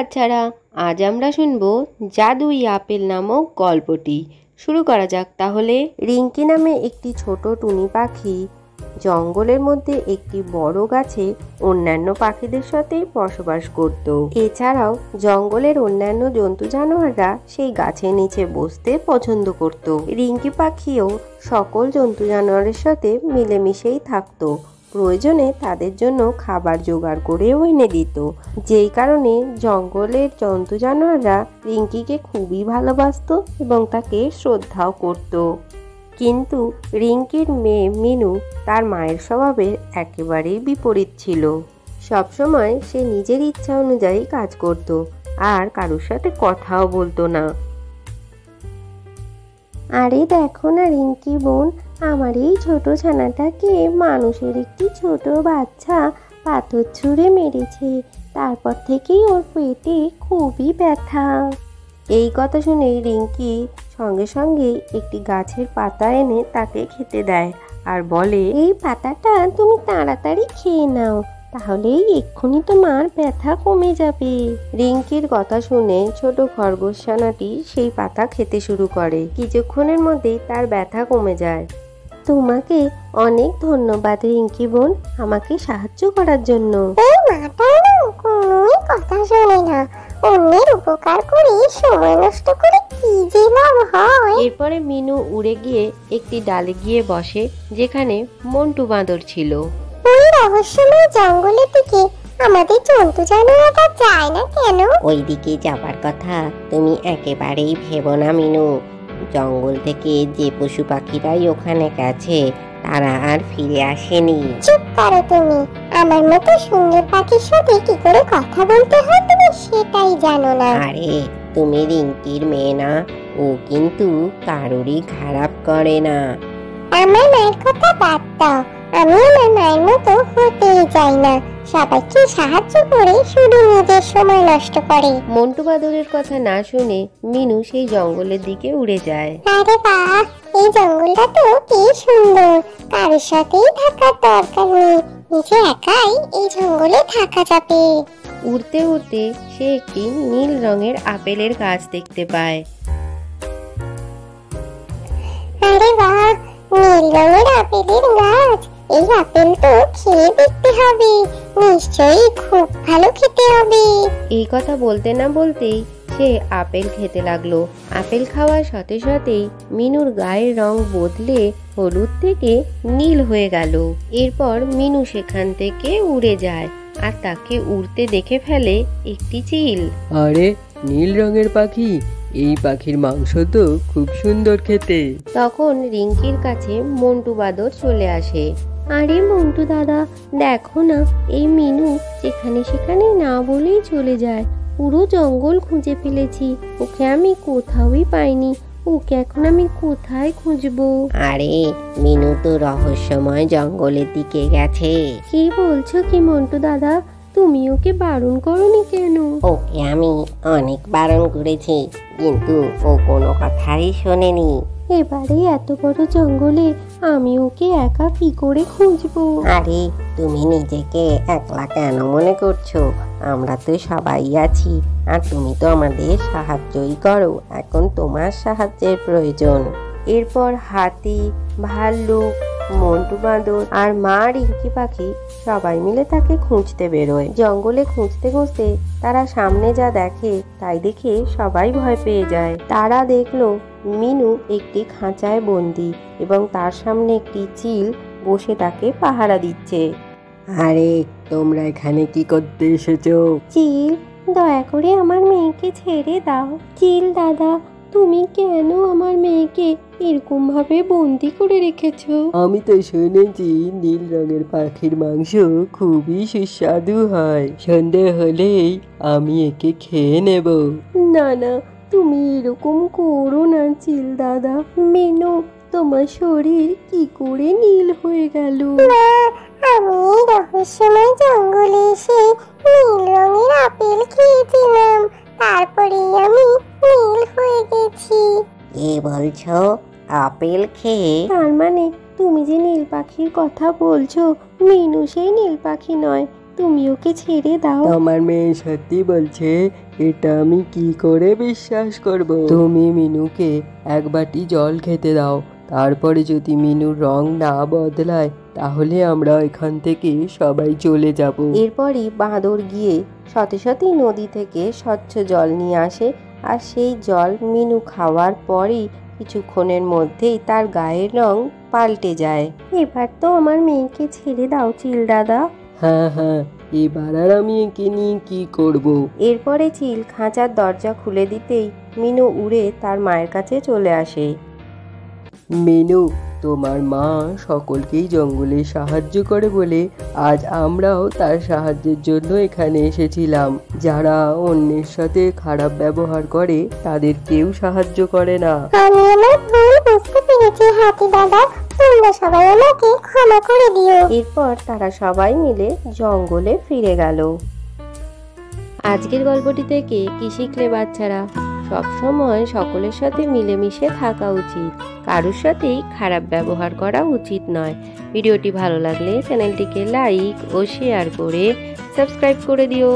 বাচ্চারা, আজ আমরা শুনবো জাদুই আপেল নামক গল্পটি। শুরু করা যাক তাহলে। রিঙ্কি নামে একটি ছোট টুনি পাখি জঙ্গলের মধ্যে একটি বড় গাছে অন্যান্য পাখিদের সাথে বসবাস করত। এছাড়াও জঙ্গলের অন্যান্য জন্তু জানোয়াররা সেই গাছের নিচে বসতে পছন্দ করত। রিঙ্কি পাখিও সকল জন্তু জানোয়ারের সাথে মিলেমিশেই থাকতো। প্রয়োজনে তাদের জন্য খাবার জোগাড় করেও এনে দিত, যেই কারণে জঙ্গলের জন্তু জানোয়াররা রিঙ্কিকে খুবই ভালোবাসতো এবং তাকে শ্রদ্ধাও করত। কিন্তু রিঙ্কির মেয়ে মিনু তার মায়ের স্বভাবের একেবারেই বিপরীত ছিল। সবসময় সে নিজের ইচ্ছা অনুযায়ী কাজ করত আর কারোর সাথে কথাও বলতো না। আরে দেখো না রিঙ্কি বোন, আমার এই ছোট ছানাটাকে মানুষের একটি ছোট বাচ্চা পাথর ছুঁড়ে মেরেছে। তারপর থেকেই ওর পেটে খুবই ব্যথা। এই কথা শুনে রিঙ্কি সঙ্গে সঙ্গে একটি গাছের পাতা এনে তাকে খেতে দেয় আর বলে, এই পাতাটা তুমি তাড়াতাড়ি খেয়ে নাও, তাহলেই এক্ষুনি তোমার ব্যথা কমে যাবে। রিঙ্কির কথা শুনে ছোট খরগোশ ছানাটি সেই পাতা খেতে শুরু করে। কিছুক্ষণের মধ্যেই তার ব্যথা কমে যায়। তোমাকে অনেক ধন্যবাদ রিঙ্কি বোন, আমাকে সাহায্য করার জন্য। এই মাটার না কোনোই কথা শোনে না, অন্যের উপকার করে সময় নষ্ট করে কি যে লাভ হয়। এরপরে মিনু উড়ে গিয়ে একটি ডালে গিয়ে বসে, যেখানে মন্টু বাঁদর ছিল। ওই রহস্যময় জঙ্গলের দিকে আমাদের জন্তু জানোয়াররা যায় না কেন? ওই দিকে যাবার কথা তুমি একেবারেই ভেবো না মিনু। জঙ্গল থেকে যে পশু পাখিরাই ওখানে গেছে তারা আর ফিরে আসেনি। চুপ করো তুমি, আমার মতো সুন্দর পাখির সাথে কি করে কথা বলতে হয় তুমি সেটাই জানো না। আরে তুমি রিঙ্কির মেয়ে না, ও কিন্তু কারোরই খারাপ করে না। আমার মায়ের কথা বাদ দাও, আমি আমার মায়ের মতো হতেই চাই না। সবাইকে সাহায্য করে শুধু নিজের সময় নষ্ট করে। মন্টু বাঁদরের কথা না শুনে মিনু সেই জঙ্গলের দিকে উড়ে যায়। আরে বাহ, এই জঙ্গলটা তো কি সুন্দর, কারোর সাথেই থাকার দরকার নেই, নিজে একাই এই জঙ্গলে থাকা যাবে। উড়তে উড়তে সে একটি নীল রঙের আপেলের গাছ দেখতে পায়। আরে বাহ, নীল রঙের আপেলের গাছ, এই আপেল তো খেয়ে দেখতে হবে, নিশ্চয়ই খুব ভালো খেতে হবে। এই কথা বলতে না বলতেই সে আপেল খেতে লাগলো। আপেল খাওয়ার সাথে সাথেই মিনুর গায়ের রং বদলে হলুদ থেকে নীল হয়ে গেল। এরপর মিনু সেখান থেকে উড়ে যায় আর তাকে উড়তে দেখে ফেলে একটি চিল। আরে নীল রঙের পাখি, এই পাখির মাংস তো খুব সুন্দর খেতে। তখন রিঙ্কির কাছে মন্টু বাঁদর চলে আসে। আরে মন্টু দাদা, দেখো না এই মিনু যেখানে সেখানে না বলেই চলে যায়। পুরো জঙ্গল খুঁজে ফেলেছি, ওকে আমি কোথাওই পাইনি। ওকে এখন আমি কোথায় খুঁজবো? আরে মিনু তো রহস্যময় জঙ্গলের দিকে গেছে। কি বলছো কি মন্টু দাদা, তুমি ওকে বারণ করনি কেন? ওকে আমি অনেক বারণ করেছি, কিন্তু ও কোনো কথাই শোনেনি। এবারে এত বড় জঙ্গলে আমি ওকে একা কি করে খুঁজবো? আরে তুমি নিজেকে একলা কেন মনে করছো? আমরা তো সবাই আছি, আর তুমি তো আমাদের সাহায্যই করো। এখন তোমার সাহায্যের প্রয়োজন। এরপর হাতি, ভাল্লুক, মন্টু বাঁদর আর মা রিঙ্কি পাখি সবাই মিলে তাকে খুঁজতে বেরোয়। জঙ্গলে খুঁজতে খুঁজতে তারা সামনে যা দেখে তাই দেখে সবাই ভয় পেয়ে যায়। তারা দেখলো মিনু একটি খাঁচায় বন্দি এবং তার সামনে একটি চিল বসে তাকে পাহারা দিচ্ছে। আরে তোমরা এখানে কি করতে এসেছো? চিল, দয়া করে আমার মেয়েকে ছেড়ে দাও। চিল দাদা, তুমি কেন আমার মেয়েকে এরকম ভাবে বন্দি করে রেখেছো? আমি তো শুনেছি নীল রঙের পাখির মাংস খুবই সুস্বাদু হয়। সন্ধে হলেই আমি একে খেয়ে নেব। না না, তুমি এরকম করো না চিল দাদা। মিনু, তোমার শরীর কি করে নীল হয়ে গেল? না, আমি এই রহস্যময় জঙ্গলে এসে নীল রঙের আপেল খেয়েছিলাম, তারপরেই আমি নীল হয়ে গেছি। কি বলছো? আপেল খেয়ে? তার মানে তুমি যে নীল পাখির কথা বলছো, মিনু সেই নীল পাখি নয়, তুমি ওকে ছেড়ে দাও। আমার মেয়ে সত্যি বলছে, এটা আমি কি করে বিশ্বাস করব? তুমি মিনুকে এক বাটি জল খেতে দাও, তারপরে যদি মিনুর রং না বদলায় তাহলে আমরা এখান থেকে সবাই চলে যাব। এরপরই বাঁদর গিয়ে সতে সতেই নদী থেকে স্বচ্ছ জল নিয়ে আসে, আর সেই জল মিনু খাওয়ার পরই কিছুক্ষণের মধ্যেই তার গায়ের রং পাল্টে যায়। এবার তো আমার মেয়েকে ছেড়ে দাও চিল দাদা। হ্যাঁ হ্যাঁ, এবার আর আমি একে নিয়ে কি করব? এরপরে চিল খাঁচার দরজা খুলে দিতেই মিনু উড়ে তার মায়ের কাছে চলে আসে। মিনু, তোমার মা সকলকেই জঙ্গলে সাহায্য করে বলে আজ আমরাও তার সাহায্যের জন্য এখানে এসেছিলাম। যারা অন্যের সাথে খারাপ ব্যবহার করে তাদের কেউ সাহায্য করে না। আমি আমার ভুল বুঝতে পেরেছি হাতি দাদা, তোমরা সবাই আমাকে ক্ষমা করে দিও। এরপর তারা সবাই মিলে জঙ্গলে ফিরে গেল। আজকের গল্পটি থেকে কি শিখলে বাচ্চারা? সবসময় সকলের সাথে মিলেমিশে থাকা উচিত, কারোর সাথেই খারাপ ব্যবহার করা উচিত নয়। ভিডিওটি ভালো লাগলে চ্যানেলটিকে লাইক ও শেয়ার করে সাবস্ক্রাইব করে দিও।